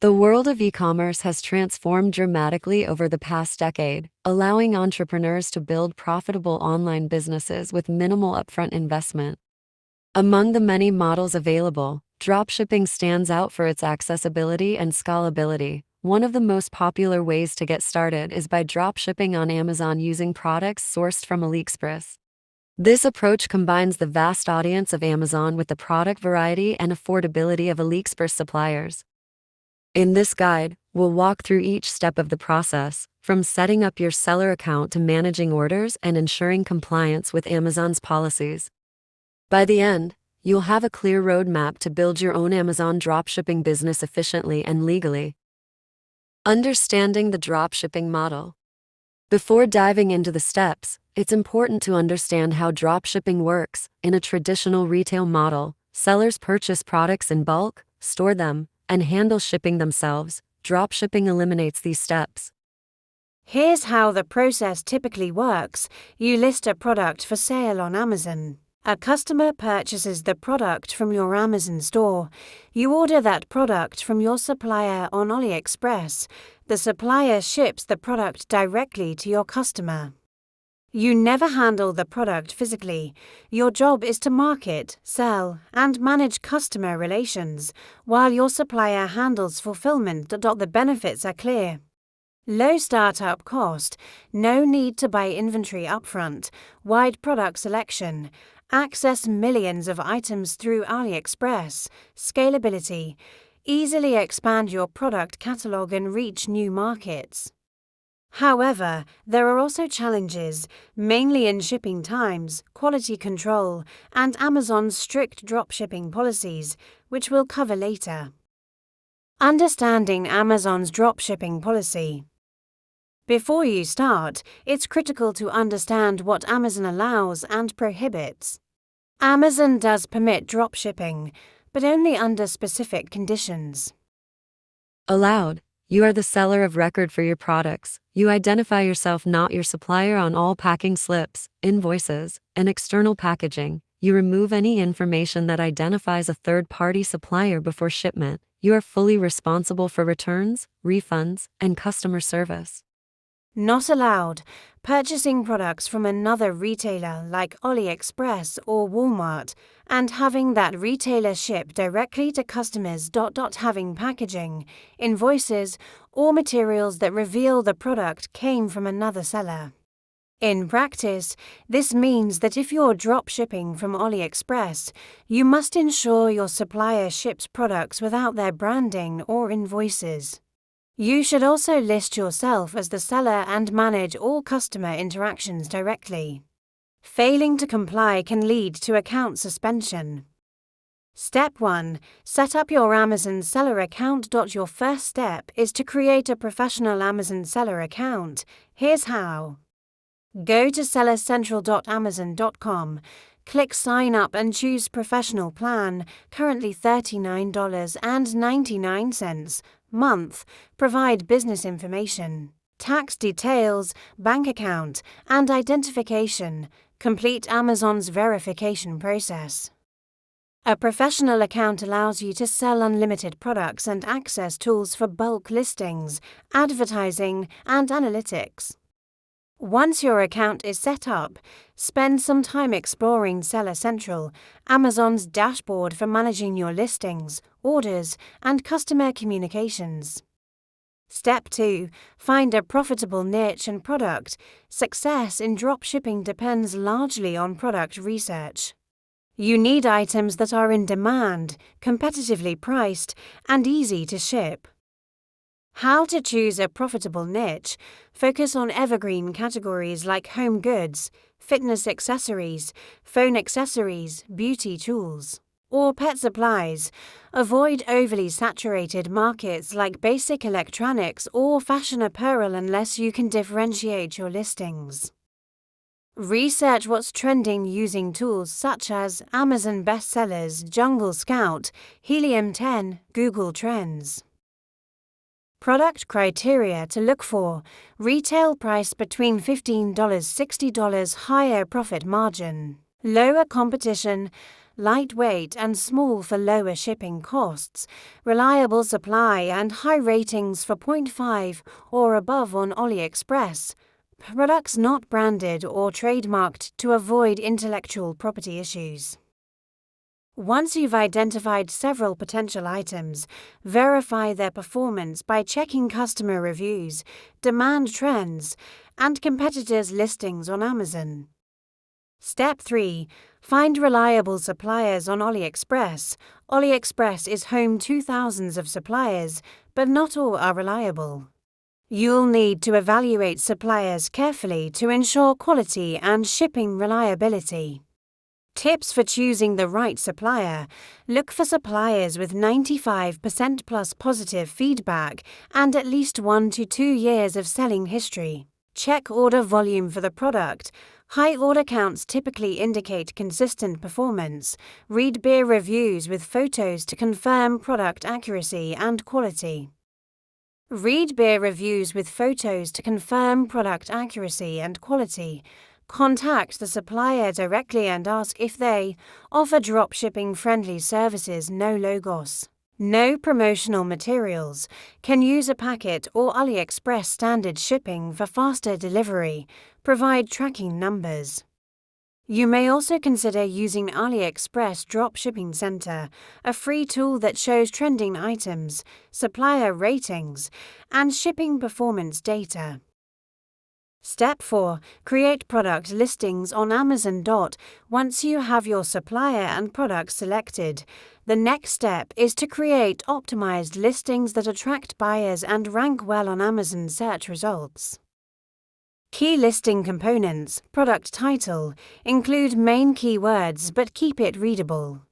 The world of e-commerce has transformed dramatically over the past decade, allowing entrepreneurs to build profitable online businesses with minimal upfront investment. Among the many models available, dropshipping stands out for its accessibility and scalability. One of the most popular ways to get started is by dropshipping on Amazon using products sourced from Aliexpress. This approach combines the vast audience of Amazon with the product variety and affordability of Aliexpress suppliers. In this guide, we'll walk through each step of the process, from setting up your seller account to managing orders and ensuring compliance with Amazon's policies. By the end, you'll have a clear roadmap to build your own Amazon dropshipping business efficiently and legally. Understanding the dropshipping model. Before diving into the steps, it's important to understand how dropshipping works. In a traditional retail model, sellers purchase products in bulk, store them, and handle shipping themselves. Dropshipping eliminates these steps. Here's how the process typically works. You list a product for sale on Amazon. A customer purchases the product from your Amazon store. You order that product from your supplier on Aliexpress. The supplier ships the product directly to your customer. You never handle the product physically. Your job is to market, sell, and manage customer relations, while your supplier handles fulfillment. The benefits are clear. Low startup cost, no need to buy inventory upfront, wide product selection, access millions of items through Aliexpress, scalability, easily expand your product catalog and reach new markets. However, there are also challenges, mainly in shipping times, quality control, and Amazon's strict dropshipping policies, which we'll cover later. Understanding Amazon's dropshipping policy. Before you start, it's critical to understand what Amazon allows and prohibits. Amazon does permit dropshipping, but only under specific conditions. Allowed. You are the seller of record for your products. You identify yourself, not your supplier, on all packing slips, invoices, and external packaging. You remove any information that identifies a third-party supplier before shipment. You are fully responsible for returns, refunds, and customer service. Not allowed. Purchasing products from another retailer like Aliexpress or Walmart and having that retailer ship directly to customers. Having packaging, invoices, or materials that reveal the product came from another seller. In practice, this means that if you're drop shipping from Aliexpress, you must ensure your supplier ships products without their branding or invoices. You should also list yourself as the seller and manage all customer interactions directly. Failing to comply can lead to account suspension. Step 1. Set up your Amazon seller account. Your first step is to create a professional Amazon seller account. Here's how. Go to sellercentral.amazon.com, click Sign Up and choose Professional Plan, currently $39.99. Month. Provide business information, tax details, bank account, and identification. Complete Amazon's verification process. A professional account allows you to sell unlimited products and access tools for bulk listings, advertising, and analytics. Once your account is set up, spend some time exploring Seller Central, Amazon's dashboard for managing your listings, orders, and customer communications. Step 2. Find a profitable niche and product. Success in dropshipping depends largely on product research. You need items that are in demand, competitively priced, and easy to ship. How to choose a profitable niche. Focus on evergreen categories like home goods, fitness accessories, phone accessories, beauty tools, or pet supplies. Avoid overly saturated markets like basic electronics or fashion apparel unless you can differentiate your listings. Research what's trending using tools such as Amazon bestsellers, Jungle Scout, Helium 10, Google Trends. Product criteria to look for. Retail price between $15–$60, higher profit margin, lower competition, lightweight and small for lower shipping costs, reliable supply and high ratings for 0.5 or above on Aliexpress, products not branded or trademarked to avoid intellectual property issues. Once you've identified several potential items, verify their performance by checking customer reviews, demand trends, and competitors' listings on Amazon. Step 3. Find reliable suppliers on Aliexpress. Aliexpress is home to thousands of suppliers, but not all are reliable. You'll need to evaluate suppliers carefully to ensure quality and shipping reliability. Tips for choosing the right supplier: look for suppliers with 95% plus positive feedback and at least 1 to 2 years of selling history. Check order volume for the product. High order counts typically indicate consistent performance. Read beer reviews with photos to confirm product accuracy and quality. Read beer reviews with photos to confirm product accuracy and quality. Contact the supplier directly and ask if they offer dropshipping friendly services. No logos. No promotional materials. Can use a packet or Aliexpress standard shipping for faster delivery. Provide tracking numbers. You may also consider using Aliexpress Dropshipping Center, a free tool that shows trending items, supplier ratings, and shipping performance data. Step 4. Create product listings on Amazon. Once you have your supplier and product selected, the next step is to create optimized listings that attract buyers and rank well on Amazon search results. Key listing components, product title, include main keywords but keep it readable.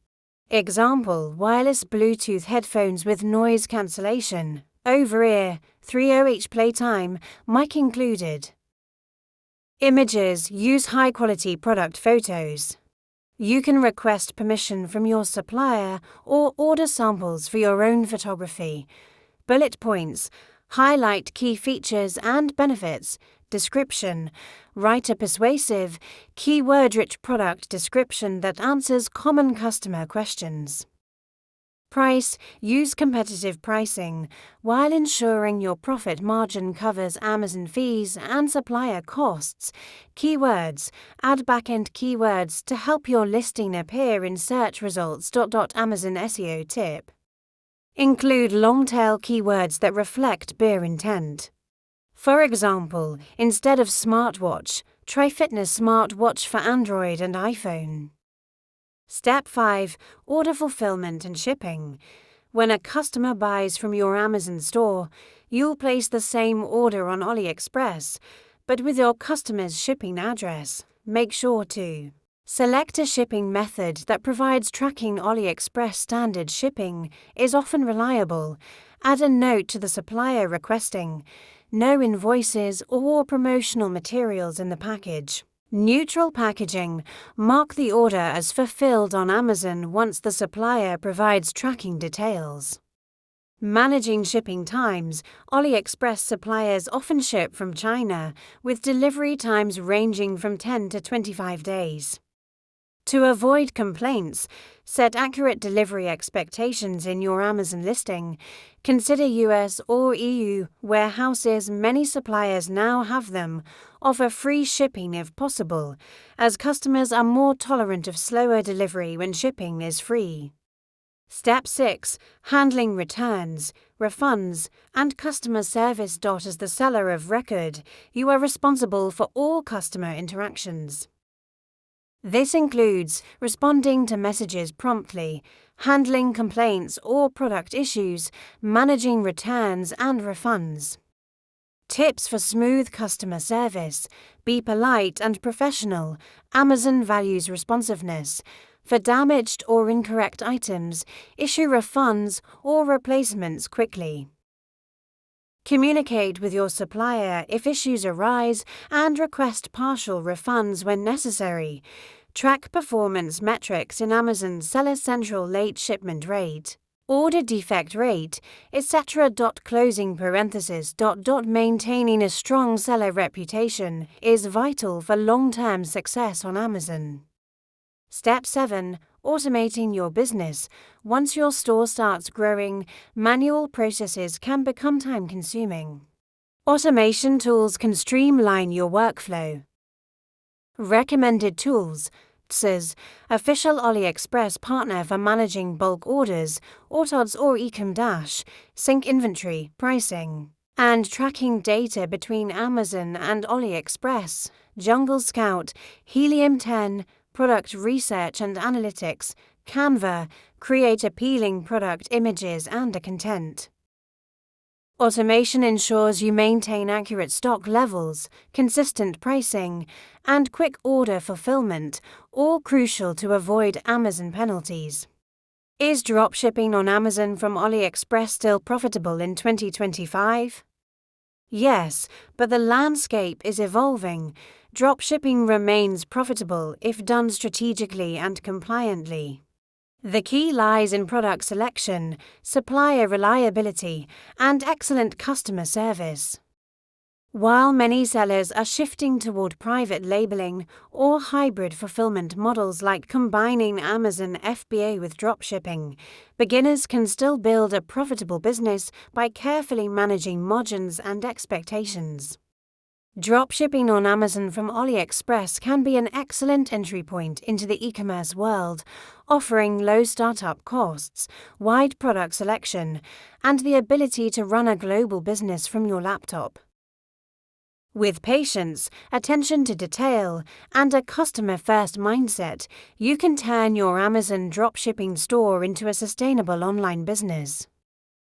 Example: wireless Bluetooth headphones with noise cancellation, over-ear, 3/0 playtime, mic included. Images: use high-quality product photos. You can request permission from your supplier or order samples for your own photography. Bullet points: highlight key features and benefits. Description: write a persuasive, keyword-rich product description that answers common customer questions. Price: use competitive pricing while ensuring your profit margin covers Amazon fees and supplier costs. Keywords: add back-end keywords to help your listing appear in search results. Amazon SEO tip: include long-tail keywords that reflect beer intent. For example, instead of smartwatch, try fitness smartwatch for Android and iPhone. Step 5. Order fulfillment and shipping. When a customer buys from your Amazon store, you'll place the same order on Aliexpress, but with your customer's shipping address. Make sure to select a shipping method that provides tracking. Aliexpress standard shipping is often reliable. Add a note to the supplier requesting no invoices or promotional materials in the package. Neutral packaging: mark the order as fulfilled on Amazon once the supplier provides tracking details. Managing shipping times: Aliexpress suppliers often ship from China, with delivery times ranging from 10 to 25 days. To avoid complaints, set accurate delivery expectations in your Amazon listing. Consider US or EU warehouses. Many suppliers now have them. Offer free shipping if possible, as customers are more tolerant of slower delivery when shipping is free. Step 6. Handling returns, refunds, and customer service. As the seller of record, you are responsible for all customer interactions. This includes responding to messages promptly, handling complaints or product issues, managing returns and refunds. Tips for smooth customer service: be polite and professional. Amazon values responsiveness. For damaged or incorrect items, issue refunds or replacements quickly. Communicate with your supplier if issues arise and request partial refunds when necessary. Track performance metrics in Amazon Seller Central: late shipment rate, order defect rate, etc. Closing parenthesis. Maintaining a strong seller reputation is vital for long-term success on Amazon. Step 7. Automating your business. Once your store starts growing, manual processes can become time-consuming. Automation tools can streamline your workflow. Recommended tools. Desi's, official Aliexpress partner for managing bulk orders, Autods or Ecom sync inventory, pricing, and tracking data between Amazon and Aliexpress. Jungle Scout, Helium 10, product research and analytics, Canva, create appealing product images and a content. Automation ensures you maintain accurate stock levels, consistent pricing, and quick order fulfillment, all crucial to avoid Amazon penalties. Is dropshipping on Amazon from Aliexpress still profitable in 2025? Yes, but the landscape is evolving. Dropshipping remains profitable if done strategically and compliantly. The key lies in product selection, supplier reliability, and excellent customer service. While many sellers are shifting toward private labeling or hybrid fulfillment models like combining Amazon FBA with dropshipping, beginners can still build a profitable business by carefully managing margins and expectations. Dropshipping on Amazon from Aliexpress can be an excellent entry point into the e-commerce world, offering low startup costs, wide product selection, and the ability to run a global business from your laptop. With patience, attention to detail, and a customer-first mindset, you can turn your Amazon dropshipping store into a sustainable online business.